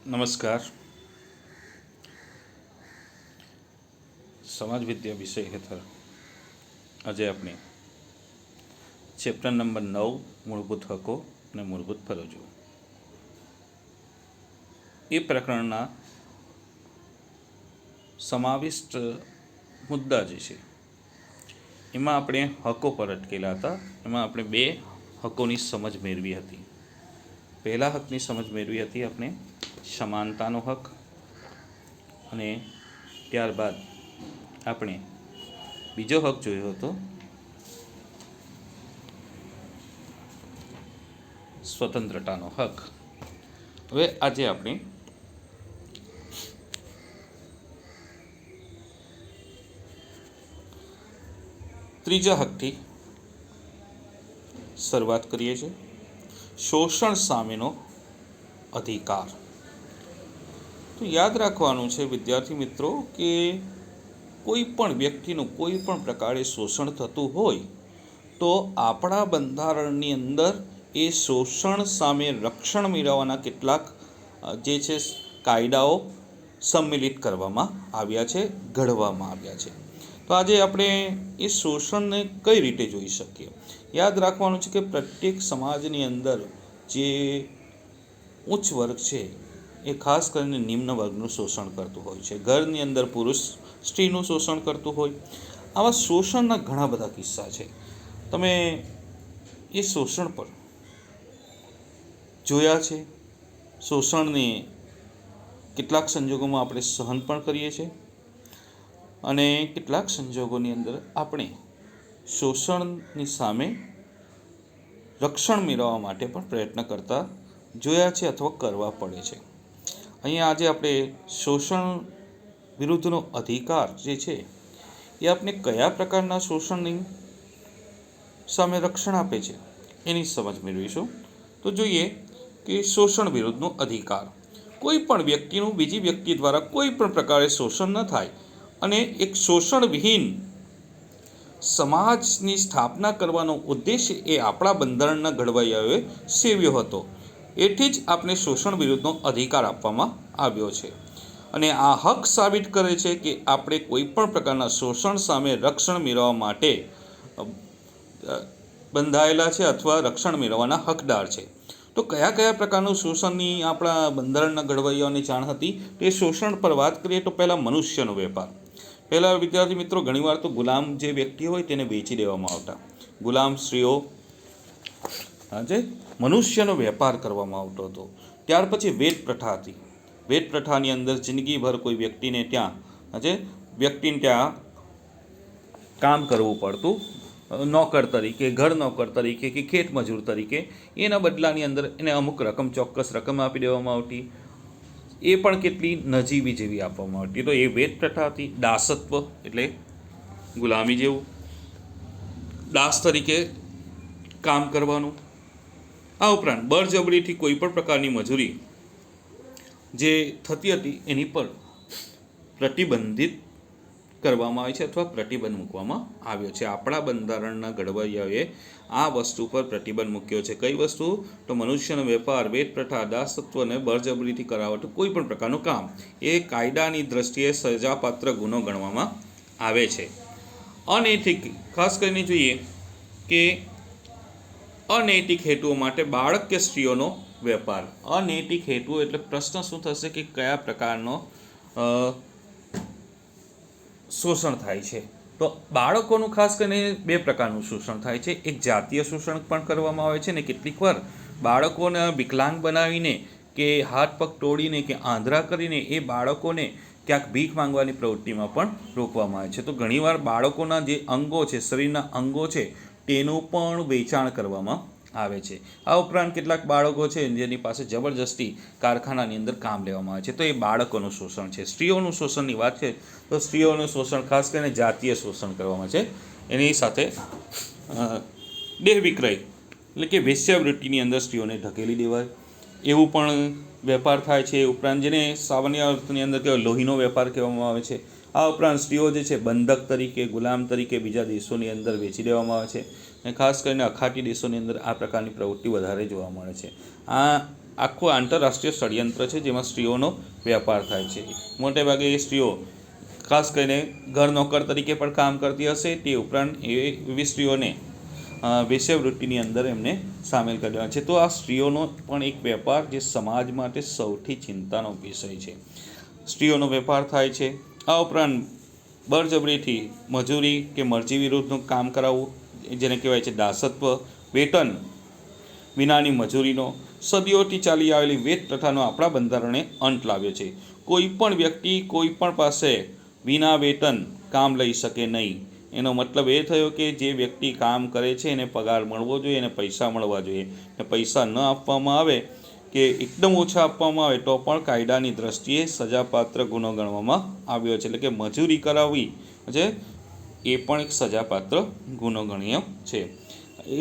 નમસ્કાર. સમાજ વિદ્યા વિષય હેઠળ આજે આપણે ચેપ્ટર નંબર 9 મૂળભૂત હકો અને મૂળભૂત ફરજો એ પ્રકરણના સમાવિષ્ટ મુદ્દા જે છે એમાં આપણે હકો પર અટકેલા હતા. એમાં આપણે બે હકોની સમજ મેળવી હતી. પહેલા હકની સમજ મેળવી હતી આપણે સમાનતાનો હક, અને ત્યારબાદ આપણે બીજો હક જોયો હતો સ્વતંત્રતાનો હક. હવે આજે આપણે ત્રીજા હકથી શરૂઆત કરીએ છીએ. શોષણ સામેનો અધિકાર. તો યાદ રાખવાનું છે વિદ્યાર્થી મિત્રો કે કોઈ પણ વ્યક્તિનું કોઈ પણ પ્રકારે શોષણ થતું હોય તો આપણા બંધારણની અંદર એ શોષણ સામે રક્ષણ મેળવવાના કેટલાક જે છે કાયદાઓ સંમેલિત કરવામાં આવ્યા છે, ઘડવામાં આવ્યા છે. તો આજે આપણે એ શોષણને કઈ રીતે જોઈ શકીએ. યાદ રાખવાનું છે કે પ્રત્યેક સમાજની અંદર જે ઉચ્ચ વર્ગ છે એ ખાસ કરીને નિમ્ન વર્ગનું શોષણ કરતું હોય છે. ઘરની અંદર પુરુષ સ્ત્રીનું શોષણ કરતું હોય. આવા શોષણના ઘણા બધા કિસ્સા છે. તમે એ શોષણ પર જોયા છે. શોષણને કેટલાક સંજોગોમાં આપણે સહન પણ કરીએ છીએ, અને કેટલાક સંજોગોની અંદર આપણે શોષણની સામે રક્ષણ મેળવવા માટે પણ પ્રયત્ન કરતા જોયા છે અથવા કરવા પડે છે. અહીંયા આજે આપણે શોષણ વિરુદ્ધનો અધિકાર જે છે એ આપણે કયા પ્રકારના શોષણની સામે રક્ષણ આપે છે એની સમજ મેળવીશું. તો જોઈએ કે શોષણ વિરુદ્ધનો અધિકાર. કોઈ પણ વ્યક્તિનું બીજી વ્યક્તિ દ્વારા કોઈ પણ પ્રકારે શોષણ ન થાય અને એક શોષણ વિહીન સમાજની સ્થાપના કરવાનો ઉદ્દેશ્ય એ આપણા બંધારણના ઘડવૈયાઓએ સેવ્યો હતો. એથી જ આપણે શોષણ વિરુદ્ધનો અધિકાર આપવામાં આવ્યો છે. અને આ હક સાબિત કરે છે કે આપણે કોઈ પણ પ્રકારના શોષણ સામે રક્ષણ મેળવવા માટે બંધાયેલા છે અથવા રક્ષણ મેળવવાના હકદાર છે. તો કયા કયા પ્રકારનું શોષણની આપણા બંધારણના ઘડવૈયાઓની જાણ હતી તે શોષણ પર વાત કરીએ તો પહેલાં મનુષ્યનો વેપાર. પહેલાં વિદ્યાર્થી મિત્રો ઘણીવાર તો ગુલામ જે વ્યક્તિ હોય તેને વેચી દેવામાં આવતા. ગુલામ સ્ત્રીઓ જે મનુષ્યનો વેપાર કરવામાં આવતો હતો. ત્યાર પછી વેદ પ્રથા હતી. વેદ પ્રથાની અંદર જિંદગીભર કોઈ વ્યક્તિને ત્યાં કામ કરવું પડતું, નોકર તરીકે, ઘર નોકર તરીકે કે ખેત મજૂર તરીકે. એના બદલાની અંદર એને અમુક રકમ, ચોક્કસ રકમ આપી દેવામાં આવતી. એ પણ કેટલી નજીવી જેવી આપવામાં આવતી. તો એ વેદ પ્રથા હતી. દાસત્વ એટલે ગુલામી જેવું, દાસ તરીકે કામ કરવાનું. આ ઉપરાંત બળજબરીથી કોઈ પણ પ્રકારની મજૂરી જે થતી હતી એની પર પ્રતિબંધિત કરવામાં આવે છે અથવા પ્રતિબંધ મૂકવામાં આવ્યો છે. આપણા બંધારણના ઘડવૈયાઓએ આ વસ્તુ પર પ્રતિબંધ મૂક્યો છે. કઈ વસ્તુ? તો મનુષ્યનો વેપાર, વેદ પ્રથા, દાસત્વ અને બળજબરીથી કરાવતું કોઈ પણ પ્રકારનું કામ એ કાયદાની દ્રષ્ટિએ સજાપાત્ર ગુનો ગણવામાં આવે છે. અનૈતિક, ખાસ કરીને જોઈએ કે અનૈતિક હેતુઓ માટે બાળક કે સ્ત્રીઓનો વેપાર. અનૈતિક હેતુઓ એટલે પ્રશ્ન શું થશે કે કયા પ્રકારનો શોષણ થાય છે. તો બાળકોનું ખાસ કરીને બે પ્રકારનું શોષણ થાય છે. એક જાતીય શોષણ પણ કરવામાં આવે છે, ને કેટલીક વાર બાળકોને વિકલાંગ બનાવીને કે હાથ પગ તોડીને કે આંધળા કરીને એ બાળકોને ક્યાંક ભીખ માંગવાની પ્રવૃત્તિમાં પણ રોકવામાં આવે છે. તો ઘણીવાર બાળકોના જે અંગો છે, શરીરના અંગો છે, તેનું પણ વેચાણ કરવામાં આવે છે. આ ઉપરાંત કેટલાક બાળકો છે જેની પાસે જબરજસ્તી કારખાનાની અંદર કામ લેવામાં આવે છે. તો એ બાળકોનું શોષણ છે. સ્ત્રીઓનું શોષણની વાત છે તો સ્ત્રીઓનું શોષણ ખાસ કરીને જાતીય શોષણ કરવામાં છે. એની સાથે દેહ વિક્રય એટલે કે વેશ્યાવૃત્તિની અંદર સ્ત્રીઓને ધકેલી દેવાય એવું પણ વેપાર થાય છે. એ ઉપરાંત જેને સામાન્ય અર્થની અંદર કહેવાય લોહીનો વેપાર કહેવામાં આવે છે. આ ઉપરાંત સ્ત્રીઓ જે છે બંધક તરીકે, ગુલામ તરીકે બીજા દેશોની અંદર વેચી દેવામાં આવે છે. અને ખાસ કરીને અખાતી દેશોની અંદર આ પ્રકારની પ્રવૃત્તિ વધારે જોવા મળે છે. આ આખું આંતરરાષ્ટ્રીય ષડયંત્ર છે જેમાં સ્ત્રીઓનો વેપાર થાય છે. મોટે ભાગે એ સ્ત્રીઓ ખાસ કરીને ઘર નોકર તરીકે પણ કામ કરતી હશે. તે ઉપરાંત એવી સ્ત્રીઓને વેશ્યાવૃત્તિની અંદર એમને સામેલ કરી દેવા છે. તો આ સ્ત્રીઓનો પણ એક વેપાર જે સમાજ માટે સૌથી ચિંતાનો વિષય છે. સ્ત્રીઓનો વેપાર થાય છે. આ ઉપરાંત બળજબરીથી મજૂરી કે મરજી વિરુદ્ધનું કામ કરાવવું, જેને કહેવાય છે દાસત્વ, વેતન વિનાની મજૂરીનો, સદીઓથી ચાલી આવેલી વેત પ્રથાનો આપણા બંધારણે અંત લાવ્યો છે. કોઈ પણ વ્યક્તિ કોઈ પણ પાસે વિના વેતન કામ લઈ શકે નહીં. એનો મતલબ એ થયો કે જે વ્યક્તિ કામ કરે છે એને પગાર મળવો જોઈએ, એને પૈસા મળવા જોઈએ. ને પૈસા ન આપવામાં આવે કે એકદમ ઓછા આપવામાં આવે તો પણ કાયદાની દ્રષ્ટિએ સજાપાત્ર ગુનો ગણવામાં આવ્યો છે. એટલે કે મજૂરી કરાવવી છે એ પણ એક સજાપાત્ર ગુનો ગણ્યો છે.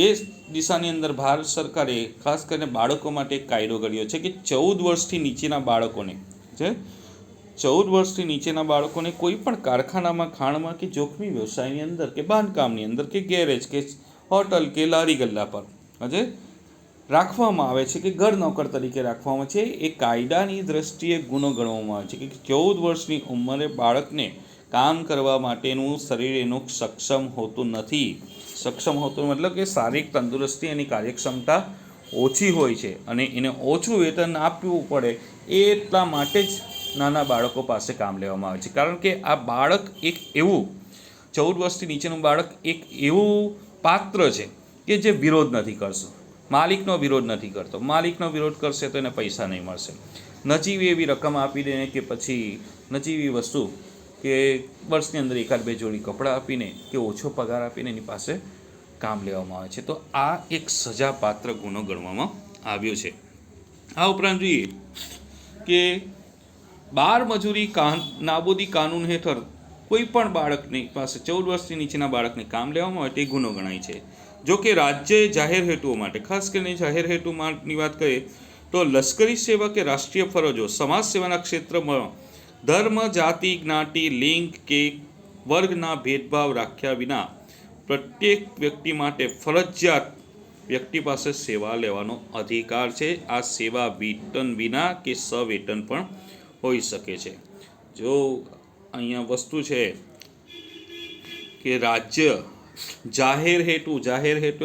એ દિશાની અંદર ભારત સરકારે ખાસ કરીને બાળકો માટે એક કાયદો કર્યો છે કે 14 વર્ષથી નીચેના બાળકોને 14 વર્ષથી નીચેના બાળકોને કોઈ પણ કારખાનામાં, ખાણમાં કે જોખમી વ્યવસાયની અંદર કે બાંધકામની અંદર કે ગેરેજ કે હોટલ કે લારી ગલ્લા પર રાખવામાં આવે છે કે ઘર નોકર તરીકે રાખવામાં છે. એ કાયદાની દ્રષ્ટિએ ગુનો ગણવામાં આવે છે કે 14 વર્ષની ઉંમરે બાળકને કામ કરવા માટેનું શરીર એનું સક્ષમ હોતું નથી. સક્ષમ હોતું મતલબ કે શારીરિક તંદુરસ્તી, એની કાર્યક્ષમતા ઓછી હોય છે અને એને ઓછું વેતન આપવું પડે એટલા માટે જ નાના બાળકો પાસે કામ લેવામાં આવે છે. કારણ કે આ બાળક એક એવું 14 વર્ષથી નીચેનું બાળક એક એવું પાત્ર છે કે જે વિરોધ નથી કરશે, માલિકનો વિરોધ નથી કરતો. માલિકનો વિરોધ કરશે તો એને પૈસા નહીં મળશે. નજીવી એવી રકમ આપી દે કે પછી નજીવી વસ્તુ કે વર્ષની અંદર એકાદ બે જોડી કપડાં આપીને કે ઓછો પગાર આપીને એની પાસે કામ લેવામાં આવે છે. તો આ એક સજાપાત્ર ગુનો ગણવામાં આવ્યો છે. આ ઉપરાંત જોઈએ કે બાળ મજૂરી નાબૂદી કાનૂન હેઠળ કોઈ પણ બાળકની પાસે 14 વર્ષથી નીચેના બાળકને કામ લેવામાં આવે તે ગુનો ગણાય છે. જો કે રાજ્યએ જાહેર હેતુઓ માટે, ખાસ કરીને જાહેર હેતુની વાત કરીએ તો લશ્કરી સેવા કે રાષ્ટ્રીય ફરજો, સમાજ સેવાના ક્ષેત્રમાં ધર્મ, જાતિ, જ્ઞાતિ, લિંગ કે વર્ગના ભેદભાવ રાખ્યા વિના પ્રત્યેક વ્યક્તિ માટે ફરજિયાત વ્યક્તિ પાસે સેવા લેવાનો અધિકાર છે. આ સેવા વેતન વિના કે સવેતન પણ હોઈ શકે છે. જો અહીંયા વસ્તુ છે કે રાજ્ય જાહેર હેતુ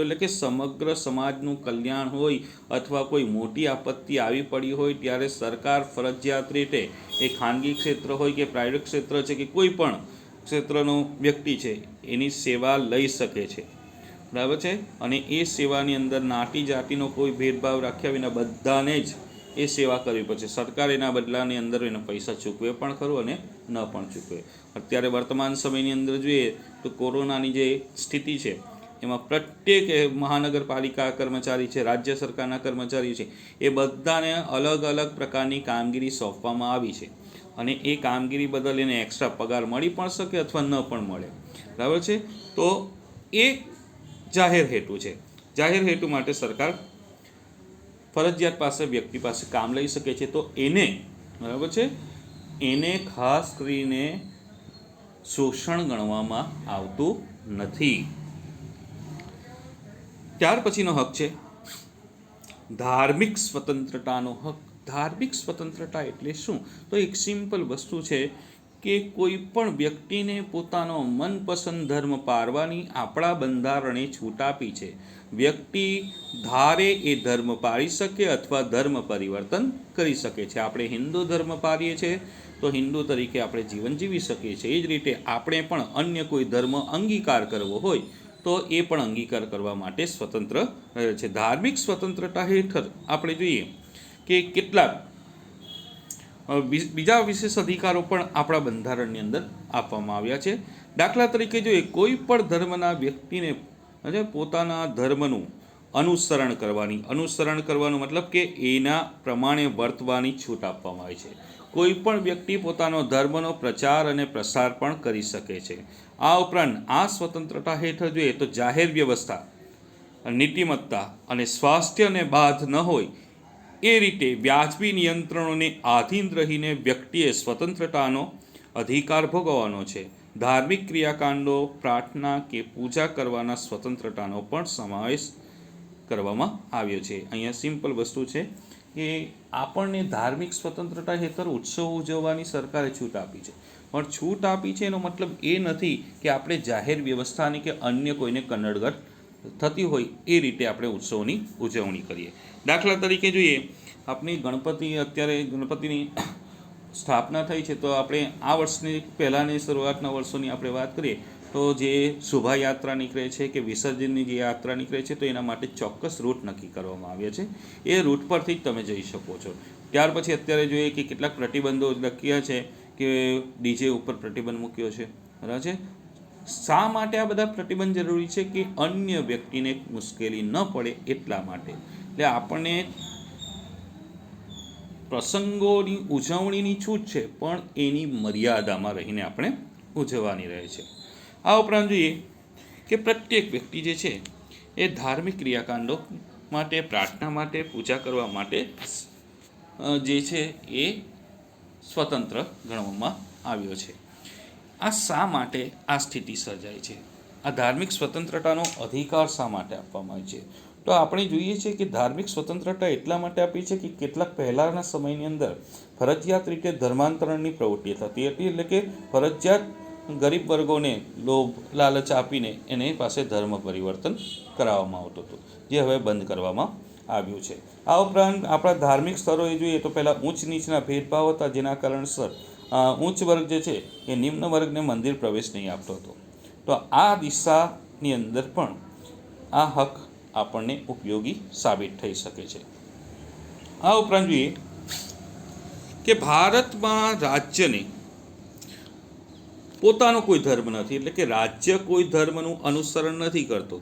એટલે કે સમગ્ર સમાજનું કલ્યાણ હોય અથવા કોઈ મોટી આપત્તિ આવી પડી હોય ત્યારે સરકાર ફરજિયાત રીતે એ ખાનગી ક્ષેત્ર હોય કે પ્રાઇવેટ ક્ષેત્ર છે કે કોઈ પણ ક્ષેત્રનો વ્યક્તિ છે એની સેવા લઈ શકે છે. બરાબર છે. અને એ સેવાની અંદર નાતી જાતિનો કોઈ ભેદભાવ રાખ્યા વિના બધાને જ એ સેવા કરવી પડશે. સરકાર એના બદલાની અંદર એને પૈસા ચૂકવે પણ ખરું અને ન પણ ચૂકવે. અત્યારે વર્તમાન સમયની અંદર જોઈએ તો કોરોનાની જે સ્થિતિ છે એમાં પ્રત્યેક મહાનગરપાલિકા કર્મચારી છે, રાજ્ય સરકારના કર્મચારી છે, એ બધાને અલગ અલગ પ્રકારની કામગીરી સોંપવામાં આવી છે અને એ કામગીરી બદલ એને એક્સ્ટ્રા પગાર મળી પણ શકે અથવા ન પણ મળે. બરાબર છે. તો એ જાહેર હેતુ છે. જાહેર હેતુ માટે સરકાર ફરજિયાત પાસે વ્યક્તિ પાસે કામ લઈ શકે છે. તો એને બરાબર છે, એને ખાસ કરીને શોષણ ગણવામાં આવતું નથી. ત્યાર પછીનો હક છે ધાર્મિક સ્વતંત્રતાનો હક. ધાર્મિક સ્વતંત્રતા એટલે શું? તો એક સિમ્પલ વસ્તુ છે કે કોઈ પણ વ્યક્તિને પોતાનો મનપસંદ ધર્મ પાળવાની આપણા બંધારણે છૂટ આપી છે. વ્યક્તિ ધારે એ ધર્મ પાળી શકે અથવા ધર્મ પરિવર્તન કરી શકે છે. આપણે હિન્દુ ધર્મ પાળીએ છીએ તો હિન્દુ તરીકે આપણે જીવન જીવી શકીએ છીએ. એ જ રીતે આપણે પણ અન્ય કોઈ ધર્મ અંગીકાર કરવો હોય તો એ પણ અંગીકાર કરવા માટે સ્વતંત્ર રહે છે. ધાર્મિક સ્વતંત્રતા હેઠળ આપણે જોઈએ કે કેટલાક બીજા વિશેષ અધિકારો પણ આપણા બંધારણની અંદર આપવામાં આવ્યા છે. દાખલા તરીકે જોઈએ કોઈ પણ ધર્મના વ્યક્તિને પોતાના ધર્મનું અનુસરણ કરવાનું મતલબ કે એના પ્રમાણે વર્તવાની છૂટ આપવામાં આવી છે. કોઈ પણ વ્યક્તિ પોતાનો ધર્મનો પ્રચાર અને પ્રસાર પણ કરી શકે છે. આ ઉપરાંત આ સ્વતંત્રતા હેઠળ જોઈએ તો જાહેર વ્યવસ્થા, નીતિમત્તા અને સ્વાસ્થ્યને બાધ ન હોય એ રીતે વ્યાજબી નિયંત્રણોને આધીન રહીને વ્યક્તિએ સ્વતંત્રતાનો અધિકાર ભોગવવાનો છે. ધાર્મિક ક્રિયાકાંડો, પ્રાર્થના કે પૂજા કરવાના સ્વતંત્રતાનો પણ સમાવેશ કરવામાં આવ્યો છે. અહીંયા સિમ્પલ વસ્તુ છે કે આપણને ધાર્મિક સ્વતંત્રતા હેઠળ ઉત્સવ ઉજવવાની સરકારે છૂટ આપી છે, પણ છૂટ આપી છે એનો મતલબ એ નથી કે આપણે જાહેર વ્યવસ્થાની કે અન્ય કોઈને કન્નડગત થતી હોય એ રીતે આપણે ઉત્સવની ઉજવણી કરીએ. દાખલા તરીકે જોઈએ, આપણી અત્યારે ગણપતિની સ્થાપના થઈ છે, તો આપણે આ વર્ષની પહેલાંની શરૂઆતના વર્ષોની આપણે વાત કરીએ તો જે શોભાયાત્રા નીકળે છે કે વિસર્જનની જે યાત્રા નીકળે છે, તો એના માટે ચોક્કસ રૂટ નક્કી કરવામાં આવ્યા છે. એ રૂટ પરથી જ તમે જઈ શકો છો. ત્યાર પછી અત્યારે જોઈએ કે કેટલાક પ્રતિબંધો લખ્યા છે કે ડીજે ઉપર પ્રતિબંધ મૂક્યો છે, બરાબર છે. શા માટે આ બધા પ્રતિબંધ જરૂરી છે? કે અન્ય વ્યક્તિને મુશ્કેલી ન પડે એટલા માટે. એટલે આપણને પ્રસંગોની ઉજવણીની છૂટ છે, પણ એની મર્યાદામાં રહીને આપણે ઉજવવાની રહે છે. આ ઉપરાંત જોઈએ કે પ્રત્યેક વ્યક્તિ જે છે એ ધાર્મિક ક્રિયાકાંડો માટે, પ્રાર્થના માટે, પૂજા કરવા માટે જે છે એ સ્વતંત્ર ગણવામાં આવ્યો છે. આ શા માટે આ સ્થિતિ સર્જાય છે? આ ધાર્મિક સ્વતંત્રતાનો અધિકાર શા માટે આપવામાં આવે છે? તો આપણે જોઈએ છીએ કે ધાર્મિક સ્વતંત્રતા એટલા માટે આપી છે કે કેટલાક પહેલાંના સમયની અંદર ફરજિયાત રીતે ધર્માંતરણની પ્રવૃત્તિ થતી હતી, એટલે કે ફરજિયાત ગરીબ વર્ગોને લોભ લાલચ આપીને એની પાસે ધર્મ પરિવર્તન કરાવવામાં આવતું હતું, જે હવે બંધ કરવામાં આવ્યું છે. આ ઉપરાંત આપણા ધાર્મિક સ્થળોએ જોઈએ તો પહેલાં ઊંચ નીચના ભેદભાવ હતા, જેના કારણસર ઉચ્ચ વર્ગ જે છે એ નિમ્ન વર્ગને મંદિર પ્રવેશ નહીં આપતો હતો. તો આ દિશાની અંદર પણ આ હક આપણને ઉપયોગી સાબિત થઈ શકે છે. આ ઉપરાંત જોઈએ કે ભારતમાં રાજ્યને પોતાનો કોઈ ધર્મ નથી, એટલે કે રાજ્ય કોઈ ધર્મનું અનુસરણ નથી કરતું.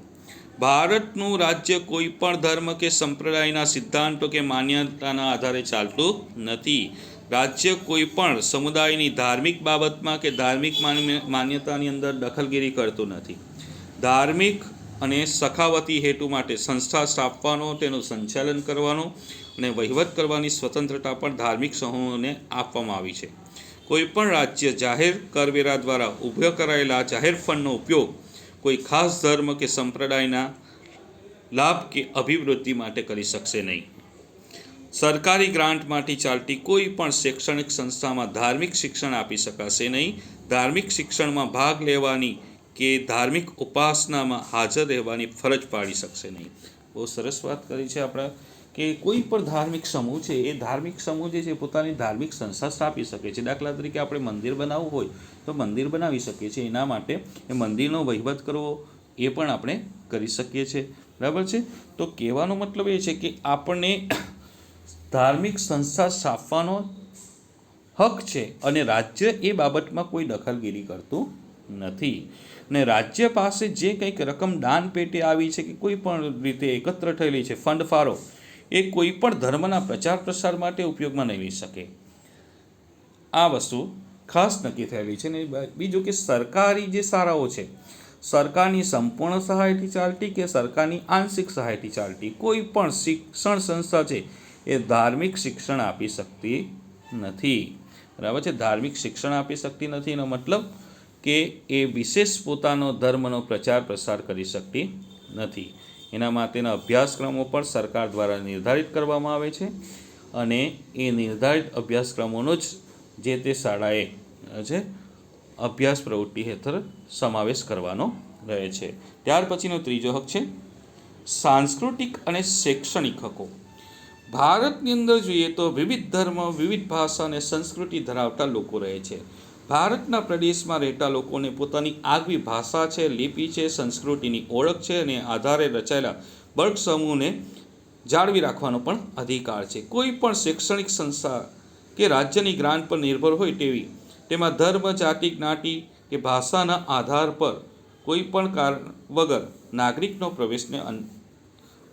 ભારતનું રાજ્ય કોઈ પણ ધર્મ કે સંપ્રદાયના સિદ્ધાંતો કે માન્યતાના આધારે ચાલતું નથી. રાજ્ય કોઈ પણ સમુદાયની ધાર્મિક બાબતમાં કે ધાર્મિક માન્યતાની અંદર દખલગીરી કરતું નથી. ધાર્મિક અને સખાવતી હેતુ માટે સંસ્થા સ્થાપવાનો, તેનું સંચાલન કરવાનો અને વહીવટ કરવાની સ્વતંત્રતા પણ ધાર્મિક સમૂહોને આપવામાં આવી છે. કોઈપણ રાજ્ય જાહેર કરવેરા દ્વારા ઊભો કરાયેલા જાહેર ફંડનો ઉપયોગ કોઈ ખાસ ધર્મ કે સંપ્રદાયના લાભ કે અભિવૃદ્ધિ માટે કરી શકશે નહીં. સરકારી ગ્રાન્ટમાંથી ચાલતી કોઈ પણ શૈક્ષણિક સંસ્થામાં ધાર્મિક શિક્ષણ આપી શકાશે નહીં. ધાર્મિક શિક્ષણમાં ભાગ લેવાની કે ધાર્મિક ઉપાસનામાં હાજર રહેવાની ફરજ પાડી શકશે નહીં. બહુ સરસ વાત કરી છે આપણા, કે કોઈ પણ ધાર્મિક સમૂહ છે એ ધાર્મિક સમૂહ જે છે પોતાની ધાર્મિક સંસ્થા સ્થાપી શકે છે. દાખલા તરીકે આપણે મંદિર બનાવવું હોય તો મંદિર બનાવી શકીએ છીએ. એના માટે એ મંદિરનો વહીવટ કરવો એ પણ આપણે કરી શકીએ છીએ, બરાબર છે. તો કહેવાનો મતલબ એ છે કે આપણને ધાર્મિક સંસ્થા સ્થાપવાનો હક છે અને રાજ્ય એ બાબતમાં કોઈ દખલગીરી કરતું નથી. ને રાજ્ય પાસે જે કંઈક રકમ દાન પેટે આવી છે કે કોઈ પણ રીતે એકત્ર થયેલી છે, ફંડ ફાળો, એ કોઈ પણ ધર્મના પ્રચાર પ્રસાર માટે ઉપયોગમાં નહીં લઈ શકે. આ વસ્તુ ખાસ નક્કી થયેલી છે. ને બીજું કે સરકારી જે શાળાઓ છે, સરકારની સંપૂર્ણ સહાયથી ચાલતી કે સરકારની આંશિક સહાયથી ચાલતી કોઈ પણ શિક્ષણ સંસ્થા છે એ ધાર્મિક શિક્ષણ આપી શકતી નથી, બરાબર છે. ધાર્મિક શિક્ષણ આપી શકતી નથી એનો મતલબ કે એ વિશેષ પોતાનો ધર્મનો પ્રચાર પ્રસાર કરી શકતી નથી. એના માટેના અભ્યાસક્રમો પણ સરકાર દ્વારા નિર્ધારિત કરવામાં આવે છે અને એ નિર્ધારિત અભ્યાસક્રમોનો જ જે તે શાળાએ છે અભ્યાસ પ્રવૃત્તિ હેઠળ સમાવેશ કરવાનો રહે છે. ત્યાર પછીનો ત્રીજો હક છે સાંસ્કૃતિક અને શૈક્ષણિક હકો. ભારતની અંદર જોઈએ તો વિવિધ ધર્મ, વિવિધ ભાષા અને સંસ્કૃતિ ધરાવતા લોકો રહે છે. ભારતના પ્રદેશમાં રહેતા લોકોને પોતાની આગવી ભાષા છે, લિપિ છે, સંસ્કૃતિની ઓળખ છે અને આધારે રચાયેલા વર્ગ સમૂહને જાળવી રાખવાનો પણ અધિકાર છે. કોઈ પણ શૈક્ષણિક સંસ્થા કે રાજ્યની ગ્રાન્ટ પર નિર્ભર હોય તેવી તેમાં ધર્મ, જાતિ, જ્ઞાતિ કે ભાષાના આધાર પર કોઈ પણ કારણ વગર નાગરિકનો પ્રવેશને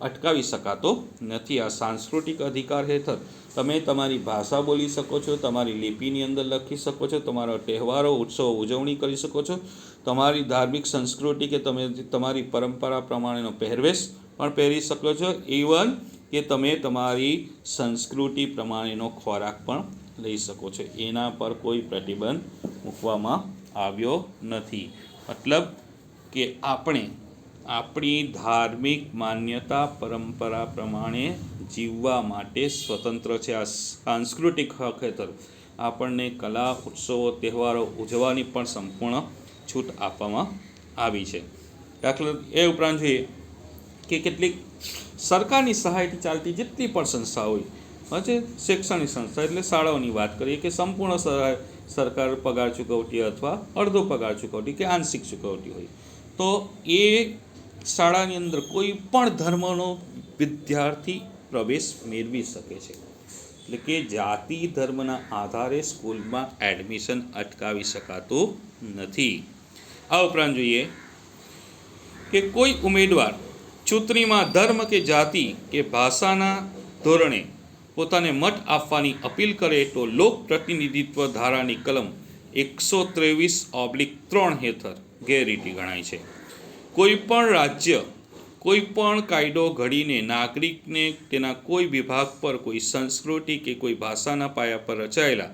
અટકાવી શકાતો નથી. આ સાંસ્કૃતિક અધિકાર હેઠળ તમે તમારી ભાષા બોલી શકો છો, તમારી લિપિની અંદર લખી શકો છો, તમારા તહેવારો, ઉત્સવો ઉજવણી કરી શકો છો, તમારી ધાર્મિક સંસ્કૃતિ કે તમે તમારી પરંપરા પ્રમાણેનો પહેરવેશ પણ પહેરી શકો છો, ઇવન કે તમે તમારી સંસ્કૃતિ પ્રમાણેનો ખોરાક પણ લઈ શકો છો. એના પર કોઈ પ્રતિબંધ મૂકવામાં આવ્યો નથી. મતલબ કે આપણે આપણી ધાર્મિક માન્યતા પરંપરા પ્રમાણે જીવવા માટે સ્વતંત્ર છે. આ સાંસ્કૃતિક હક હેઠળ આપણને કલા, ઉત્સવો, તહેવારો ઉજવવાની પણ સંપૂર્ણ છૂટ આપવામાં આવી છે. દાખલા એ ઉપરાંત જોઈએ કે કેટલીક સરકારની સહાયથી ચાલતી જેટલી પણ સંસ્થા હોય છે, શૈક્ષણિક સંસ્થા એટલે શાળાઓની વાત કરીએ કે સંપૂર્ણ સરકાર પગાર ચૂકવતી અથવા અડધો પગાર ચૂકવતી કે આંશિક ચૂકવતી હોય, તો એ શાળાની અંદર કોઈ પણ ધર્મનો વિદ્યાર્થી પ્રવેશ મેળવી શકે છે. એટલે કે જાતિ ધર્મના આધારે સ્કૂલમાં એડમિશન અટકાવી શકાતું નથી. આ ઉપરાંત જોઈએ કે કોઈ ઉમેદવાર ચૂંટણીમાં ધર્મ કે જાતિ કે ભાષાના ધોરણે પોતાને મત આપવાની અપીલ કરે તો લોક પ્રતિનિધિત્વ ધારાની કલમ 123/3 હેઠળ ગેરરીતિ ગણાય છે. કોઈ પણ રાજ્ય કોઈ પણ કાયદો ઘડીને નાગરિકને તેના કોઈ વિભાગ પર, કોઈ સંસ્કૃતિ કે કોઈ ભાષાના પાયા પર રચાયેલા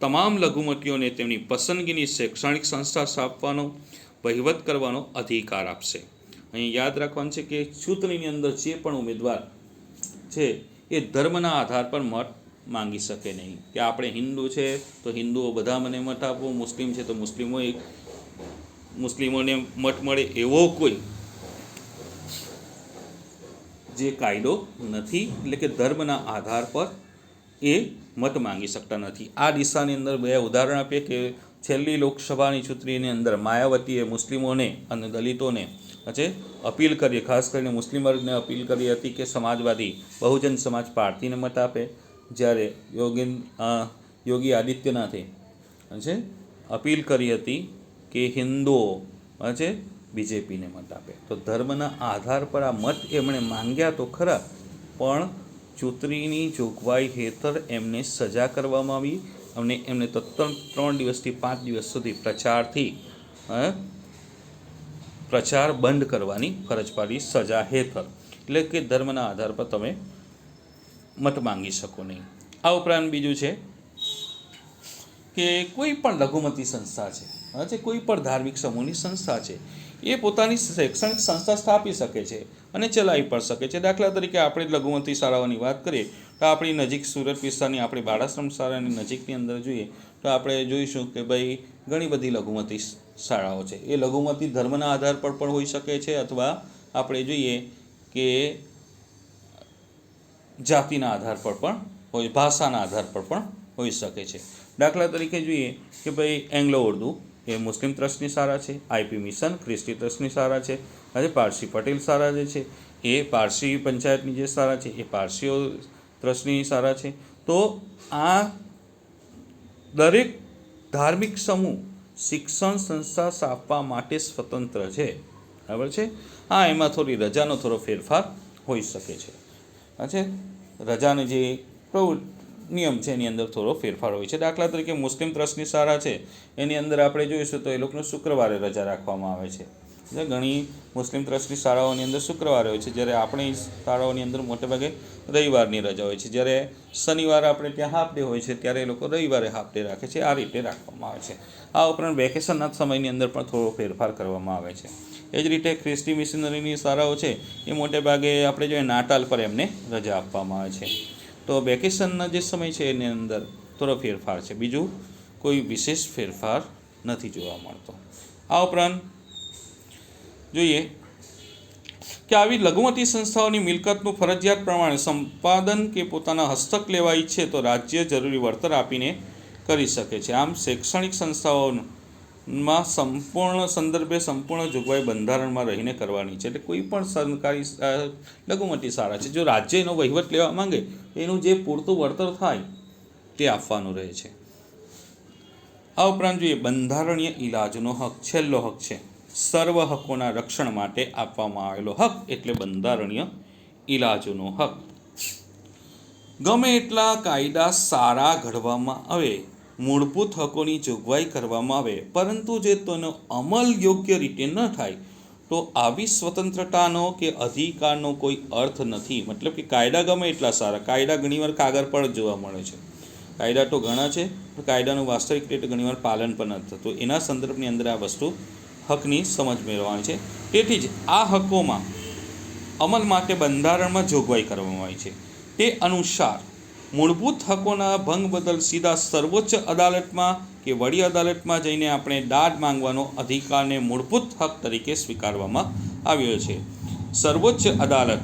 તમામ લઘુમતીઓને તેમની પસંદગીની શૈક્ષણિક સંસ્થા સ્થાપવાનો, વહીવટ કરવાનો અધિકાર આપશે. અહીં યાદ રાખવાનું છે કે ચૂંટણીની અંદર જે પણ ઉમેદવાર છે એ ધર્મના આધાર પર મત માંગી શકે નહીં, કે આપણે હિન્દુ છે તો હિન્દુઓ બધા મને મત આપો, મુસ્લિમ છે તો મુસ્લિમોને મત મળે, એવો કોઈ જે કાયદો નથી. એટલે કે ધર્મના આધાર પર એ મત માંગી શકતા નથી. આ દિશાની અંદર બે ઉદાહરણ આપીએ કે છેલ્લી લોકસભાની ચૂંટણીની અંદર માયાવતીએ મુસ્લિમોને અને દલિતોને અપીલ કરી, ખાસ કરીને મુસ્લિમ વર્ગને અપીલ કરી હતી કે સમાજવાદી બહુજન સમાજ પાર્ટીને મત આપે, જ્યારે યોગી આદિત્યનાથે અપીલ કરી હતી કે હિન્દુઓ બીજેપીને મત આપે. તો ધર્મના આધાર પર આ મત એમણે માંગ્યા તો ખરા, પણ ચૂંટણીની જોગવાઈ હેઠળ એમને સજા કરવામાં આવી અને એમને 3 દિવસથી 5 દિવસ સુધી પ્રચાર બંધ કરવાની ફરજ પાડી સજા હેઠળ. એટલે કે ધર્મના આધાર પર તમે મત માંગી શકો નહીં. આ ઉપરાંત બીજું છે કે કોઈ પણ લઘુમતી સંસ્થા છે, કોઈ પણ ધાર્મિક સમૂહની સંસ્થા છે, એ પોતાની શૈક્ષણિક સંસ્થા સ્થાપી શકે છે અને ચલાવી પણ શકે છે. દાખલા તરીકે આપણે લઘુમતી શાળાઓની વાત કરીએ તો આપણી નજીક સુરત વિસ્તારની આપણી બાળાશ્રમ શાળાની નજીકની અંદર જોઈએ તો આપણે જોઈશું કે ભાઈ ઘણી બધી લઘુમતી શાળાઓ છે. એ લઘુમતી ધર્મના આધાર પર પણ હોઈ શકે છે અથવા આપણે જોઈએ કે જાતિના આધાર પર પણ હોય, ભાષાના આધાર પર પણ હોઈ શકે છે. દાખલા તરીકે જોઈએ કે ભાઈ એંગ્લો ઉર્દુ એ મુસ્લિમ ટ્રસ્ટની શાળા છે, આઈપી મિશન ખ્રિસ્તી ટ્રસ્ટની શાળા છે, પારસી પટેલ શાળા જે છે એ પારસી પંચાયતની જે શાળા છે એ પારસીઓ ટ્રસ્ટની શાળા છે. તો આ દરેક ધાર્મિક સમૂહ શિક્ષણ સંસ્થા સ્થાપવા માટે સ્વતંત્ર છે, બરાબર છે. હા, એમાં થોડી રજાનો થોડો ફેરફાર હોઈ શકે છે. રજાનો જે નિયમ છે એની અંદર થોડો ફેરફાર હોય છે. દાખલા તરીકે મુસ્લિમ ટ્રસ્ટની શાળા છે એની અંદર આપણે જોઈશું તો એ લોકોને શુક્રવારે રજા રાખવામાં આવે છે. ઘણી મુસ્લિમ ટ્રસ્ટની શાળાઓની અંદર શુક્રવારે હોય છે, જ્યારે આપણી શાળાઓની અંદર મોટેભાગે રવિવારની રજા હોય છે. જ્યારે શનિવારે આપણે ત્યાં હાફ ડે હોય છે ત્યારે એ લોકો રવિવારે હાફ ડે રાખે છે. આ રીતે રાખવામાં આવે છે. આ ઉપરાંત વેકેશનના સમયની અંદર પણ થોડો ફેરફાર કરવામાં આવે છે. એ જ રીતે ખ્રિસ્તી મિશનરીની શાળાઓ છે એ મોટેભાગે આપણે જોઈએ નાતાલ પર એમને રજા આપવામાં આવે છે. તો વેકેશનના જે સમય છે એની અંદર થોડો ફેરફાર છે, બીજું કોઈ વિશેષ ફેરફાર નથી જોવા મળતો. આ ઉપરાંત જોઈએ કે આવી લઘુમતી સંસ્થાઓની મિલકતનું ફરજિયાત પ્રમાણે સંપાદન કે પોતાના હસ્તક લેવા ઈચ્છે તો રાજ્ય જરૂરી વળતર આપીને કરી શકે છે. આમ શૈક્ષણિક સંસ્થાઓમાં સંપૂર્ણ જોગવાઈ બંધારણમાં રહીને કરવાની છે. એટલે કોઈ પણ સરકારી લઘુમતી શાળા છે, જો રાજ્ય એનો વહીવટ લેવા માંગે એનું જે પૂરતું વળતર થાય તે આપવાનું રહે છે. આ ઉપરાંત જોઈએ બંધારણીય ઇલાજનો હક, છેલ્લો હક છે. સર્વ હકોના રક્ષણ માટે આપવામાં આવેલો હક એટલે બંધારણીય ઇલાજનો હક. ગમે એટલા કાયદા સારા ઘડવામાં આવે, મૂળભૂત હકોની જોગવાઈ કરવામાં આવે, પરંતુ જે તેનો અમલ યોગ્ય રીતે ન થાય તો આવી સ્વતંત્રતાનો કે અધિકારનો કોઈ અર્થ નથી. મતલબ કે કાયદા ગમે એટલા સારા, કાયદા ઘણીવાર કાગળ પર જ જોવા મળે છે. કાયદા તો ઘણા છે, પણ કાયદાનું વાસ્તવિક રીતે ઘણીવાર પાલન પણ નથી થતું. એના સંદર્ભની અંદર આ વસ્તુ હકની સમજ મેળવવાની છે. તેથી જ આ હકોમાં અમલ માટે બંધારણમાં જોગવાઈ કરવામાં આવી છે. તે અનુસાર મૂળભૂત હકોના ભંગ બદલ સીધા સર્વોચ્ચ અદાલતમાં કે વડી અદાલતમાં જઈને આપણે દાદ માંગવાનો અધિકારને મૂળભૂત હક તરીકે સ્વીકારવામાં આવ્યો છે. સર્વોચ્ચ અદાલત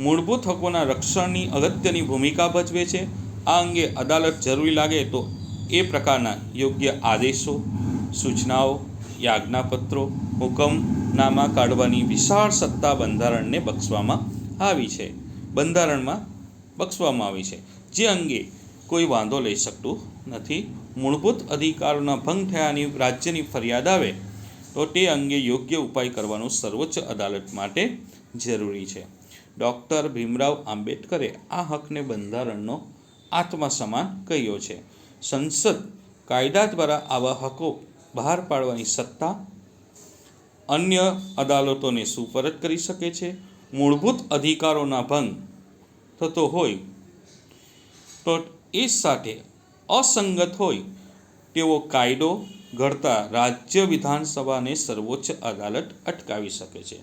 મૂળભૂત હકોના રક્ષણની અગત્યની ભૂમિકા ભજવે છે. આ અંગે અદાલત જરૂરી લાગે તો એ પ્રકારના યોગ્ય આદેશો, સૂચનાઓ, યાજ્ઞાપત્રો, હુકમનામા કાઢવાની વિશાળ સત્તા બંધારણને બક્ષવામાં આવી છે. બંધારણમાં બક્ષવામાં આવી છે, જે અંગે કોઈ વાંધો લઈ શકતું નથી. મૂળભૂત અધિકારોના ભંગ થયાની રાજ્યની ફરિયાદ આવે તો તે અંગે યોગ્ય ઉપાય કરવાનું સર્વોચ્ચ અદાલત માટે જરૂરી છે. ડૉક્ટર ભીમરાવ આંબેડકરે આ હકને બંધારણનો આત્મા સમાન કહ્યો છે. સંસદ કાયદા દ્વારા આવા હકો બહાર પાડવાની સત્તા અન્ય અદાલતોને સુપરત કરી શકે છે. મૂળભૂત અધિકારોના ભંગ થતો હોય તો એ સાથે અસંગત હોય તેવો કાયદો ઘડતા રાજ્ય વિધાનસભાને સર્વોચ્ચ અદાલત અટકાવી શકે છે.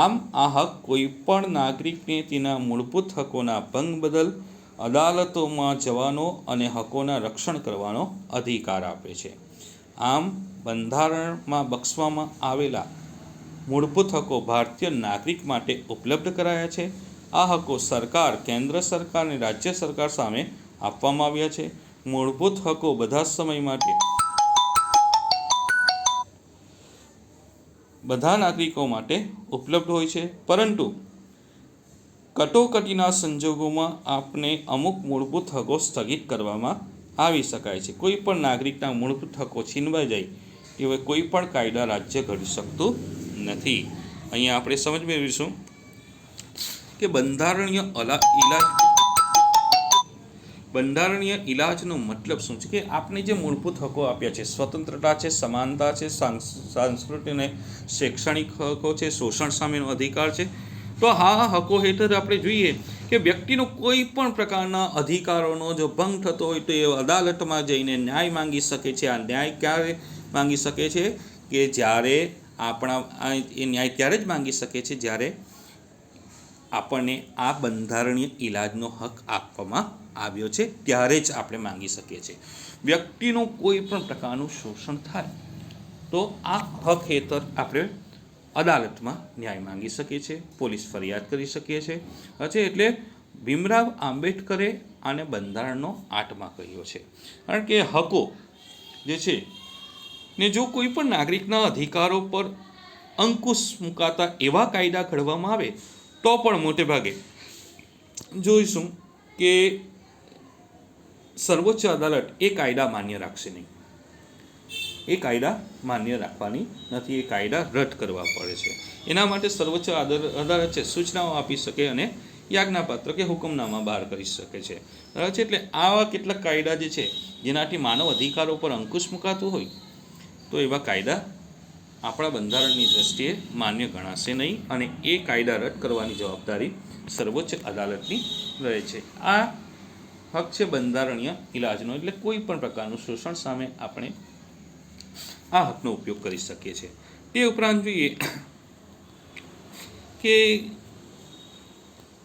આમ આ હક કોઈ પણ નાગરિકને તેના મૂળભૂત હકોના ભંગ બદલ અદાલતોમાં જવાનો અને હકોના રક્ષણ કરવાનો અધિકાર આપે છે. આમ બંધારણમાં બક્ષવામાં આવેલા મૂળભૂત હકો ભારતીય નાગરિક માટે ઉપલબ્ધ કરાયા છે. આ હકો સરકાર, કેન્દ્ર સરકાર અને રાજ્ય સરકાર સામે આપવામાં આવ્યા છે. મૂળભૂત હકો બધા સમય માટે બધા નાગરિકો માટે ઉપલબ્ધ હોય છે, પરંતુ કટોકટીના સંજોગોમાં આપણે અમુક મૂળભૂત હકો સ્થગિત કરવામાં આવી શકાય છે. કોઈ પણ નાગરિકના મૂળભૂત હકો છીનવાઈ જાય તેવા કોઈ પણ કાયદા રાજ્ય ઘડી શકતું નથી. અહીંયા આપણે સમજ મેળવીશું કે બંધારણીય ઇલાજનો મતલબ શું છે. કે આપણે જે મૂળભૂત હકો આપ્યા છે, સ્વતંત્રતા છે, સમાનતા છે, સાંસ્કૃતિક અને શૈક્ષણિક હકો છે, શોષણ સામેનો અધિકાર છે, તો આ હકો હેઠળ આપણે જોઈએ કે વ્યક્તિનો કોઈ પણ પ્રકારના અધિકારોનો જો ભંગ થતો હોય તો એ અદાલતમાં જઈને ન્યાય માંગી શકે છે. આ ન્યાય ક્યારે માંગી શકે છે? કે જ્યારે એ ન્યાય ત્યારે જ માંગી શકે છે જ્યારે આપણને આ બંધારણીય ઇલાજનો હક આપવામાં આવ્યો છે, ત્યારે જ આપણે માંગી શકીએ છીએ. વ્યક્તિનું કોઈ પણ પ્રકારનું શોષણ થાય તો આ હક હેઠળ આપણે અદાલતમાં ન્યાય માંગી શકીએ છીએ, પોલીસ ફરિયાદ કરી શકીએ છીએ. એટલે ભીમરાવ આંબેડકરે આને બંધારણનો આત્મા કહ્યો છે. કારણ કે હકો જે છે ને જો કોઈ પણ નાગરિકના અધિકારો પર અંકુશ મુકાતા એવા કાયદા ઘડવામાં આવે તો પણ મોટે ભાગે જોઈશું કે સર્વોચ્ચ અદાલત એ કાયદા માન્ય રાખશે નહીં. એ કાયદા માન્ય રાખવાની નથી, એ કાયદા રદ કરવા પડે છે. એના માટે સર્વોચ્ચ અદાલત છે સૂચનાઓ આપી શકે અને યાજ્ઞાપત્ર કે હુકમનામા બહાર કરી શકે છે. બરાબર છે. એટલે આવા કેટલાક કાયદા જે છે જેનાથી માનવ અધિકારો પર અંકુશ મુકાતું હોય તો એવા કાયદા આપણા બંધારણની દ્રષ્ટિએ માન્ય ગણાશે નહીં, અને એ કાયદા રદ કરવાની જવાબદારી સર્વોચ્ચ અદાલતની રહે છે. આ હક છે બંધારણીય ઇલાજનો, એટલે કોઈ પણ પ્રકારનું શોષણ સામે આપણે આ હકનો ઉપયોગ કરી શકીએ છીએ. તે ઉપરાંત જોઈએ કે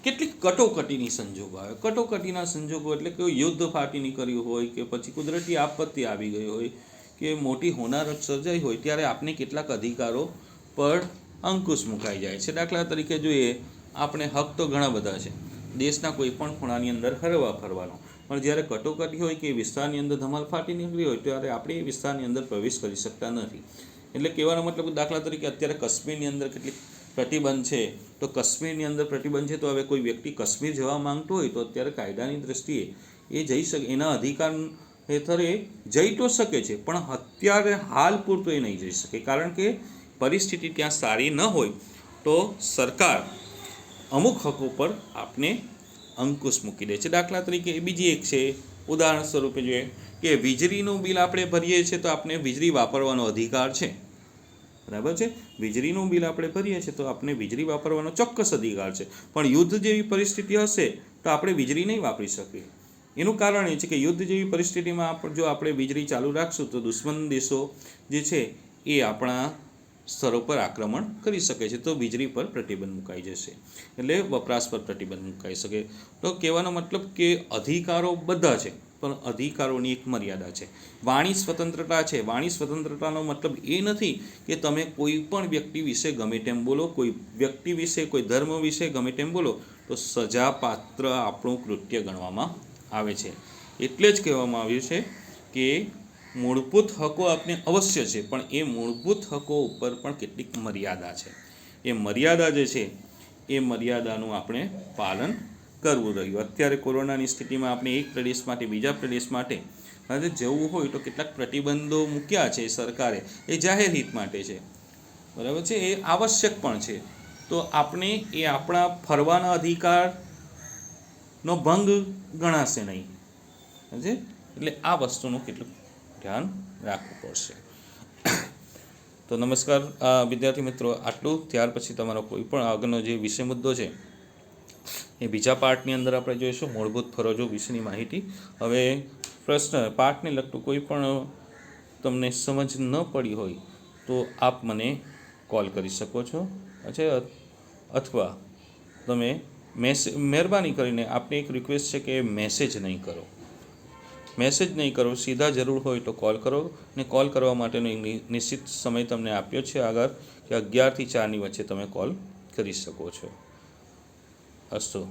કેટલીક કટોકટીની સંજોગો આવે. કટોકટીના સંજોગો એટલે કે યુદ્ધ ફાટી નીકળ્યું હોય કે પછી કુદરતી આપત્તિ આવી ગઈ હોય કે મોટી હોનારત સર્જાઈ હોય ત્યારે આપણે કેટલાક અધિકારો પર અંકુશ મુકાઈ જાય છે. દાખલા તરીકે જોઈએ, આપણે હક તો ઘણા બધા છે, દેશના કોઈ પણ ખૂણાની અંદર હરવા ફરવાનો, પણ જ્યારે કટોકટી હોય કે વિસ્તારની અંદર ધમાલ ફાટી નીકળી હોય ત્યારે આપણે એ વિસ્તારની અંદર પ્રવેશ કરી શકતા નથી. એટલે કહેવાનો મતલબ, દાખલા તરીકે અત્યારે કાશ્મીરની અંદર કેટલીક પ્રતિબંધ છે, તો કાશ્મીરની અંદર પ્રતિબંધ છે, તો હવે કોઈ વ્યક્તિ કાશ્મીર જવા માંગતો હોય તો અત્યારે કાયદાની દ્રષ્ટિએ એ જઈ શકે, એના અધિકાર હેઠળ એ જઈ તો શકે છે, પણ અત્યારે હાલ પૂરતું એ નહીં જઈ શકે. કારણ કે પરિસ્થિતિ ત્યાં સારી ન હોય તો સરકાર અમુક હકો પર આપને અંકુશ મૂકી દે છે. દાખલા તરીકે બીજી એક છે, ઉદાહરણ સ્વરૂપે જોઈએ કે વીજળીનું બિલ આપણે ભરીએ છીએ તો આપણે વીજળી વાપરવાનો અધિકાર છે. બરાબર છે. વીજળીનું બિલ આપણે ભરીએ છીએ તો આપણે વીજળી વાપરવાનો ચોક્કસ અધિકાર છે, પણ યુદ્ધ જેવી પરિસ્થિતિ હશે તો આપણે વીજળી નહીં વાપરી શકીએ. એનું કારણ એ છે કે યુદ્ધ જેવી પરિસ્થિતિમાં જો આપણે વીજળી ચાલુ રાખશું તો દુશ્મન દેશો જે છે એ આપણા સ્તરો પર આક્રમણ કરી શકે છે, તો વીજળી પર પ્રતિબંધ મુકાઈ જશે, એટલે વપરાશ પર પ્રતિબંધ મુકાઈ શકે. તો કહેવાનો મતલબ કે અધિકારો બધા છે, પણ અધિકારોની એક મર્યાદા છે. વાણી સ્વતંત્રતા છે. વાણી સ્વતંત્રતાનો મતલબ એ નથી કે તમે કોઈ પણ વ્યક્તિ વિશે ગમે તેમ બોલો, કોઈ વ્યક્તિ વિશે, કોઈ ધર્મ વિશે ગમે તેમ બોલો તો સજાપાત્ર આપણું કૃત્ય ગણવામાં આવે છે. એટલે જ કહેવામાં આવ્યું છે કે મૂળભૂત હકો આપને અવશ્ય છે, પણ એ મૂળભૂત હકો ઉપર પણ કેટલીક મર્યાદા છે. એ મર્યાદા જે છે એ મર્યાદાનું આપણે પાલન કરવું રહ્યું. અત્યારે કોરોનાની સ્થિતિમાં આપણે એક પ્રદેશ માટે બીજા પ્રદેશ માટે હવે જવું હોય તો કેટલાક પ્રતિબંધો મૂક્યા છે સરકારે, એ જાહેર હિત માટે છે, બરાબર છે, એ આવશ્યક પણ છે. તો આપણે એ આપણા ફરવાના અધિકારનો ભંગ ગણાશે નહીં, સમજે? એટલે આ વસ્તુનું કેટલું ધ્યાન રાખવું પડશે. તો નમસ્કાર વિદ્યાર્થી મિત્રો, આટલું. ત્યાર પછી તમારો કોઈ પણ આગળનો જે વિષય મુદ્દો છે એ બીજા પાર્ટની અંદર આપણે જોઈશું, મૂળભૂત ફરજો વિશેની માહિતી. હવે પ્રશ્ન પાઠને લગતું કોઈ પણ તમને સમજ ન પડી હોય તો આપ મને કોલ કરી શકો છો, અથવા તમે મહેરબાની કરીને આપને એક રિક્વેસ્ટ છે કે મેસેજ નહીં કરો. સીધા જરૂર હોય તો કોલ કરો, ને કોલ કરવા માટેનો નિશ્ચિત સમય તમને આપ્યો છે આગળ કે 11 થી 4 ની વચ્ચે તમે કોલ કરી શકો છો. અસ્તુ.